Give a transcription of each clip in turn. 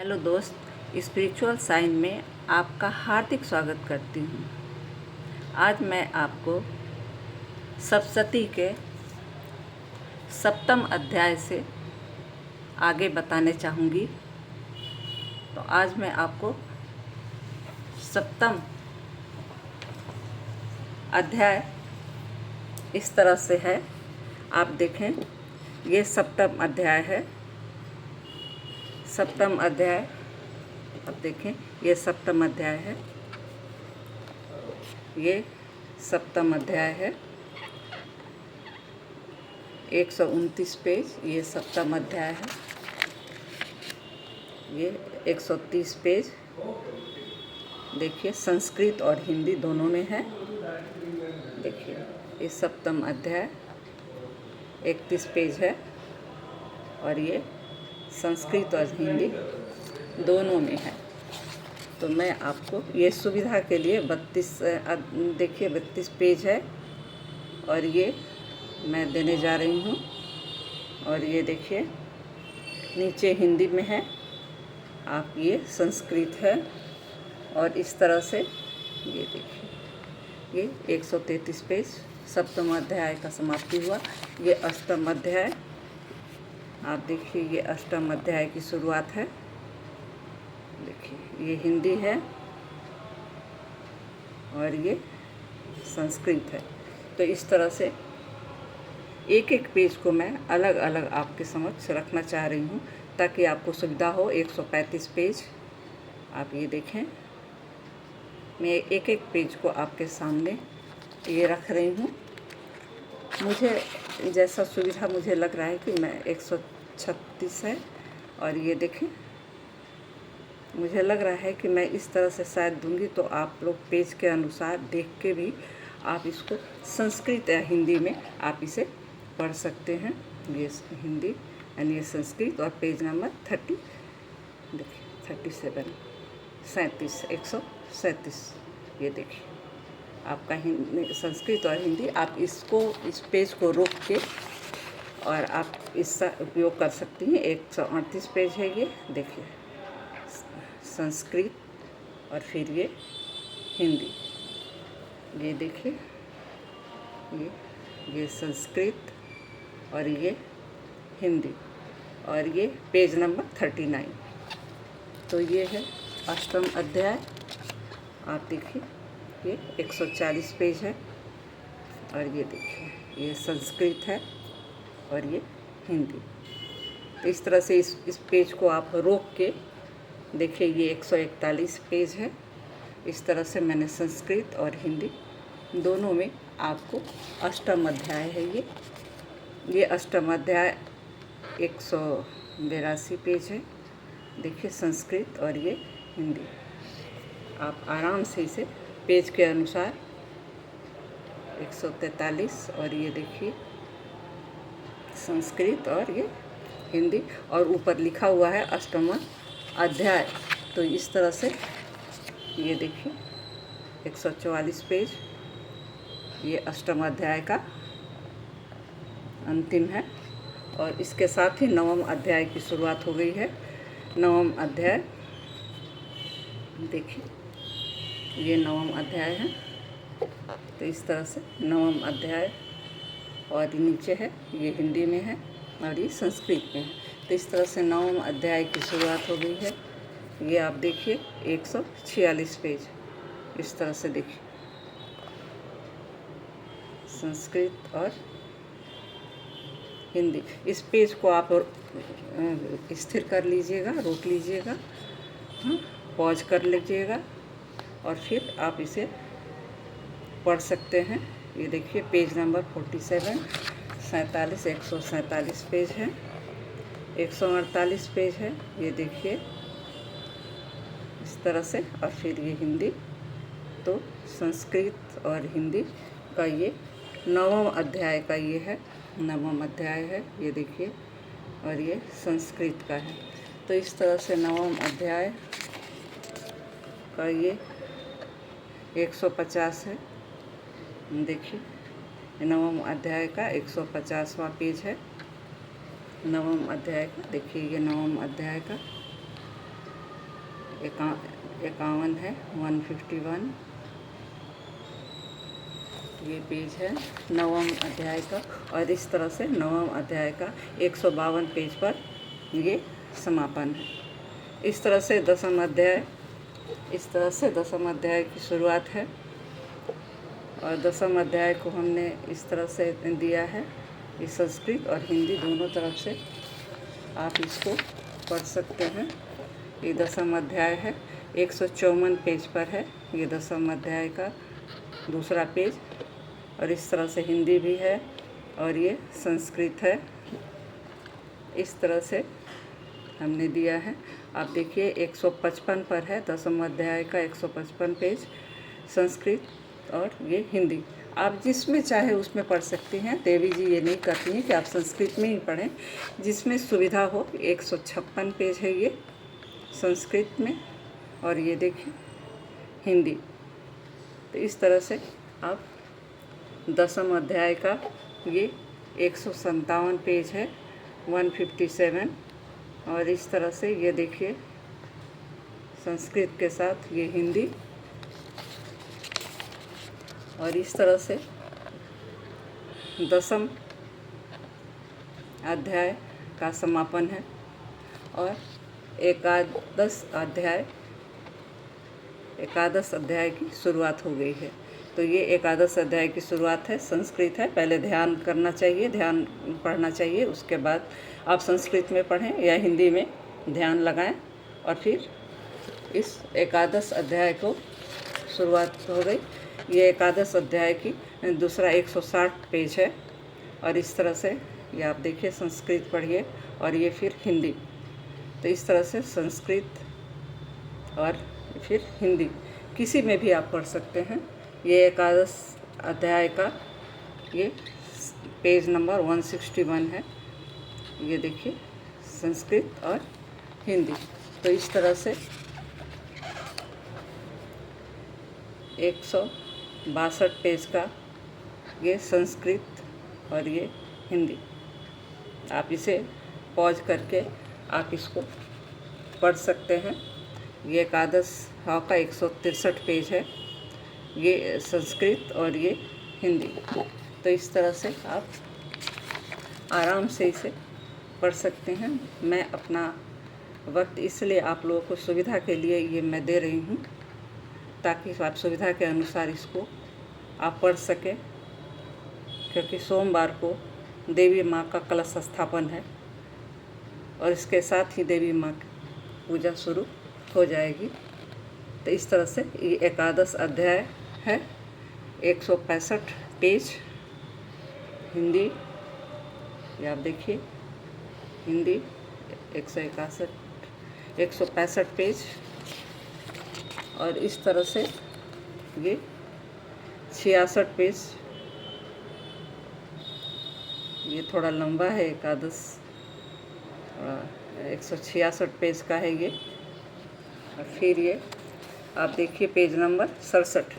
Hello दोस्त, spiritual sign में आपका हार्दिक स्वागत करती हूँ। आज मैं आपको सप्तशती के सप्तम अध्याय से आगे बताने चाहूँगी। तो आज मैं आपको सप्तम अध्याय इस तरह से है, आप देखें, ये सप्तम अध्याय है। सप्तम अध्याय अब देखें, ये सप्तम अध्याय है, ये सप्तम अध्याय है, 129 पेज। ये सप्तम अध्याय है, ये 130 पेज। देखिए, संस्कृत और हिंदी दोनों में है। देखिए, ये सप्तम अध्याय 31 पेज है और ये संस्कृत और हिंदी दोनों में है। तो मैं आपको ये सुविधा के लिए 32 पेज है और ये मैं देने जा रही हूँ। और ये देखिए, नीचे हिंदी में है, आप ये संस्कृत है। और इस तरह से ये देखिए, ये 133 पेज सप्तम अध्याय का समाप्ति हुआ। ये अष्टम अध्याय, आप देखिए, ये अष्टम अध्याय की शुरुआत है। देखिए, ये हिंदी है और ये संस्कृत है। तो इस तरह से एक एक पेज को मैं अलग अलग आपके समक्ष रखना चाह रही हूँ ताकि आपको सुविधा हो। 135 पेज आप ये देखें, मैं एक एक पेज को आपके सामने ये रख रही हूँ। मुझे जैसा सुविधा मुझे लग रहा है कि मैं 136 है और ये देखें, मुझे लग रहा है कि मैं इस तरह से शायद दूंगी तो आप लोग पेज के अनुसार देख के भी आप इसको संस्कृत या हिंदी में आप इसे पढ़ सकते हैं। ये हिंदी यानी ये संस्कृत और पेज नंबर 30, देखिए 37 137। ये देखिए, आपका हिंदी, संस्कृत और हिंदी, आप इस पेज को रोक के और आप इसका उपयोग कर सकती हैं। 138 पेज है ये, देखिए, संस्कृत और फिर ये हिंदी। ये देखिए, ये संस्कृत और ये हिंदी और ये पेज नंबर 39। तो ये है अष्टम अध्याय। आप देखिए, ये 140 पेज है और ये देखिए, ये संस्कृत है और ये हिंदी। तो इस तरह से इस पेज को आप रोक के देखिए, ये 141 पेज है। इस तरह से मैंने संस्कृत और हिंदी दोनों में आपको अष्टम अध्याय है ये अष्टम अध्याय 182 पेज है। देखिए, संस्कृत और ये हिंदी, आप आराम से इसे पेज के अनुसार 143 और ये देखिए संस्कृत और ये हिंदी, और ऊपर लिखा हुआ है अष्टम अध्याय। तो इस तरह से ये देखिए, 144 पेज, ये अष्टम अध्याय का अंतिम है और इसके साथ ही नवम अध्याय की शुरुआत हो गई है। नवम अध्याय देखिए, ये नवम अध्याय है। तो इस तरह से नवम अध्याय, और नीचे है, ये हिंदी में है और ये संस्कृत में है। तो इस तरह से नवम अध्याय की शुरुआत हो गई है। ये आप देखिए, 146 पेज, इस तरह से देखिए, संस्कृत और हिंदी। इस पेज को आप स्थिर कर लीजिएगा, रोक लीजिएगा, पॉज कर लीजिएगा और फिर आप इसे पढ़ सकते हैं। ये देखिए, पेज नंबर 47, 147 पेज है, 148 पेज है। ये देखिए, इस तरह से, और फिर ये हिंदी। तो संस्कृत और हिंदी का ये नवम अध्याय का ये है, नवम अध्याय है, ये देखिए, और ये संस्कृत का है। तो इस तरह से नवम अध्याय का ये 150 है। देखिए, नवम अध्याय का 150वां पेज है, नवम अध्याय का। देखिए, ये नवम अध्याय का 51 है, 151 ये पेज है 9वें अध्याय का। और इस तरह से 9वें अध्याय का 152 पेज पर ये समापन है। इस तरह से 10वां अध्याय की शुरुआत है। और 10वां अध्याय को हमने इस तरह से दिया है, ये संस्कृत और हिंदी दोनों तरफ से आप इसको पढ़ सकते हैं। ये 10वां अध्याय है, 154 पेज पर है ये 10वां अध्याय का दूसरा पेज। और इस तरह से हिंदी भी है और ये संस्कृत है। इस तरह से हमने दिया है। आप देखिए 155 पर है 10वां अध्याय का 155 पेज संस्कृत और ये हिंदी। आप जिसमें चाहे उसमें पढ़ सकती हैं। देवी जी ये नहीं कहती हैं कि आप संस्कृत में ही पढ़ें, जिसमें सुविधा हो। 156 पेज है ये संस्कृत में और ये देखिए हिंदी। तो इस तरह से आप 10वां अध्याय का ये 157 पेज है 157। और इस तरह से ये देखिए संस्कृत के साथ ये हिंदी। और इस तरह से 10वां अध्याय का समापन है और एकादश अध्याय की शुरुआत हो गई है। तो ये एकादश अध्याय की शुरुआत है, संस्कृत है। पहले ध्यान करना चाहिए, ध्यान पढ़ना चाहिए, उसके बाद आप संस्कृत में पढ़ें या हिंदी में ध्यान लगाएं और फिर इस एकादश अध्याय को शुरुआत हो गई। ये एकादश अध्याय की दूसरा 160 पेज है। और इस तरह से ये आप देखिए संस्कृत पढ़िए और ये फिर हिंदी। तो इस तरह से संस्कृत और फिर हिंदी किसी में भी आप पढ़ सकते हैं। ये एकादश अध्याय का ये पेज नंबर 161 है। ये देखिए संस्कृत और हिंदी। तो इस तरह से 162 पेज का ये संस्कृत और ये हिंदी। आप इसे पॉज करके आप इसको पढ़ सकते हैं। ये एकादश का 163 पेज है, ये संस्कृत और ये हिंदी। तो इस तरह से आप आराम से इसे पढ़ सकते हैं। मैं अपना वक्त इसलिए आप लोगों को सुविधा के लिए ये मैं दे रही हूँ, ताकि आप सुविधा के अनुसार इसको आप पढ़ सकें। क्योंकि सोमवार को देवी माँ का कलश स्थापन है और इसके साथ ही देवी माँ की पूजा शुरू हो जाएगी। तो इस तरह से ये एकादश अध्याय है, 165 पेज हिंदी। ये आप देखिए हिंदी 165 पेज। और इस तरह से ये 66 पेज, ये थोड़ा लंबा है एकादश, 166 पेज का है ये। और फिर ये आप देखिए पेज नंबर 67,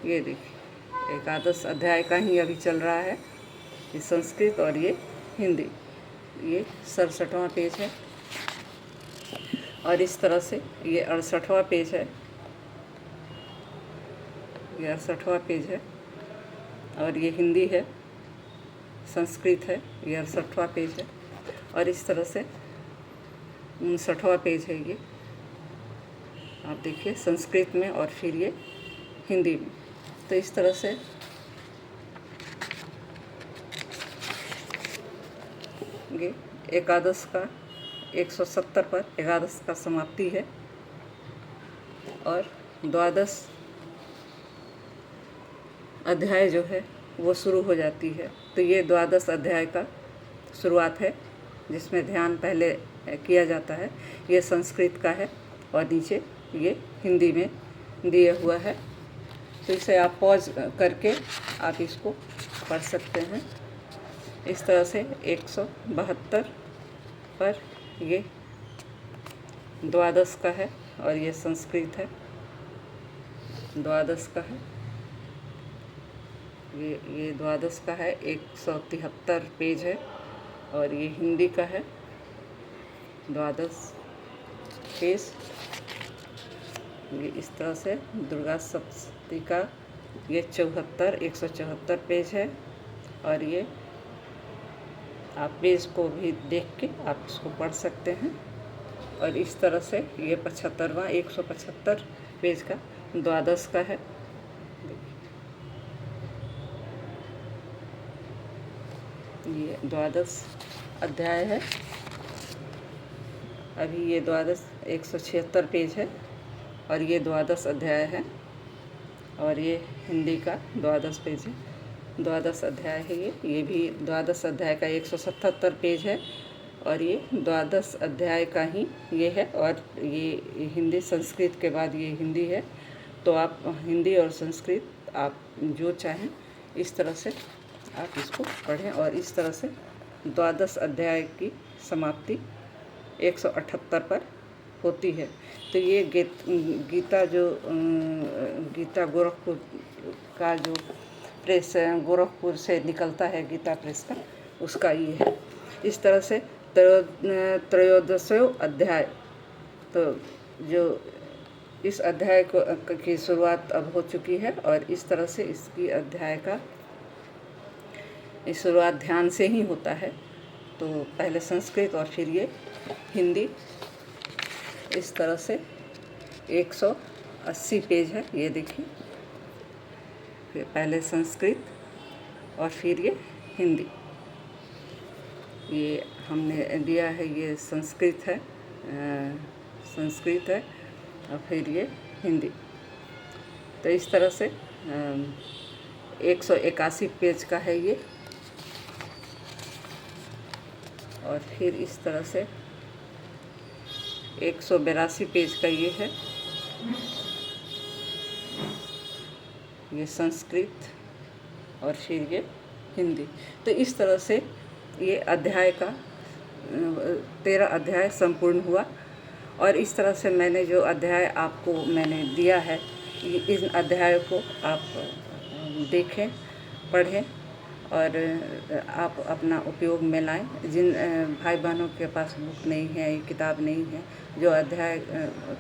ये देखिए एकादश अध्याय का ही अभी चल रहा है, ये संस्कृत और ये हिंदी। ये 67वां पेज है। और इस तरह से ये 68वां पेज है, ये 68वां पेज है। और ये हिंदी है, संस्कृत है, ये 68वां पेज है। और इस तरह से 59वां पेज है ये, आप देखिए संस्कृत में और फिर ये हिंदी में। तो इस तरह से ये एकादश का 170 पर एकादश का समाप्ति है और द्वादश अध्याय जो है वो शुरू हो जाती है। तो ये द्वादश अध्याय का शुरुआत है, जिसमें ध्यान पहले किया जाता है। ये संस्कृत का है और नीचे ये हिंदी में दिया हुआ है। तो इसे आप पॉज करके आप इसको पढ़ सकते हैं। इस तरह से 172 पर ये द्वादश का है और ये संस्कृत है, द्वादश का है। ये द्वादश का है, 173 पेज है। और ये हिंदी का है द्वादश पेज। ये इस तरह से दुर्गा सप्तशती का ये 174 पेज है। और ये आप पेज को भी देख के आप इसको पढ़ सकते हैं। और इस तरह से ये 75वां 175 पेज का द्वादश का है। ये द्वादश अध्याय है। अभी ये द्वादश 176 पेज है और ये द्वादश अध्याय है। और ये हिंदी का द्वादश पेज है, द्वादश अध्याय है। ये भी द्वादश अध्याय का 177 पेज है और ये द्वादश अध्याय का ही ये है। और ये हिंदी संस्कृत के बाद ये हिंदी है। तो आप हिंदी और संस्कृत आप जो चाहें इस तरह से आप इसको पढ़ें। और इस तरह से द्वादश अध्याय की समाप्ति 178 पर होती है। तो ये गीता जो गीता गोरखपुर का जो प्रेस गोरखपुर से निकलता है, गीता प्रेस का, उसका ये है। इस तरह से त्रयोदशो अध्याय, तो जो इस अध्याय की शुरुआत अब हो चुकी है। और इस तरह से इसकी अध्याय का शुरुआत ध्यान से ही होता है। तो पहले संस्कृत और फिर ये हिंदी। इस तरह से 180 पेज है, ये देखिए। फिर पहले संस्कृत और फिर ये हिंदी। ये हमने दिया है, ये संस्कृत है, और फिर ये हिंदी। तो इस तरह से 181 पेज का है ये। और फिर इस तरह से 182 पेज का ये है, ये संस्कृत और फिर ये हिंदी। तो इस तरह से ये अध्याय का 13 अध्याय संपूर्ण हुआ। और इस तरह से मैंने जो अध्याय आपको मैंने दिया है, इन अध्यायों को आप देखें, पढ़ें और आप अपना उपयोग में लाएं। जिन भाई बहनों के पास बुक नहीं है, किताब नहीं है, जो अध्याय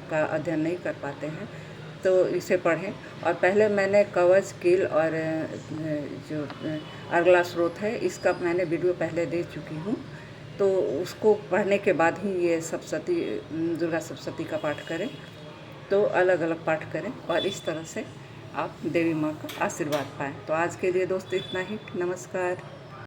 का अध्ययन नहीं कर पाते हैं, तो इसे पढ़ें। और पहले मैंने कवच, कील और जो अगला स्रोत है, इसका मैंने वीडियो पहले दे चुकी हूँ। तो उसको पढ़ने के बाद ही ये सप्तशती, दुर्गा सप्तशती का पाठ करें। तो अलग अलग पाठ करें और इस तरह से आप देवी माँ का आशीर्वाद पाएँ। तो आज के लिए दोस्तों इतना ही। नमस्कार।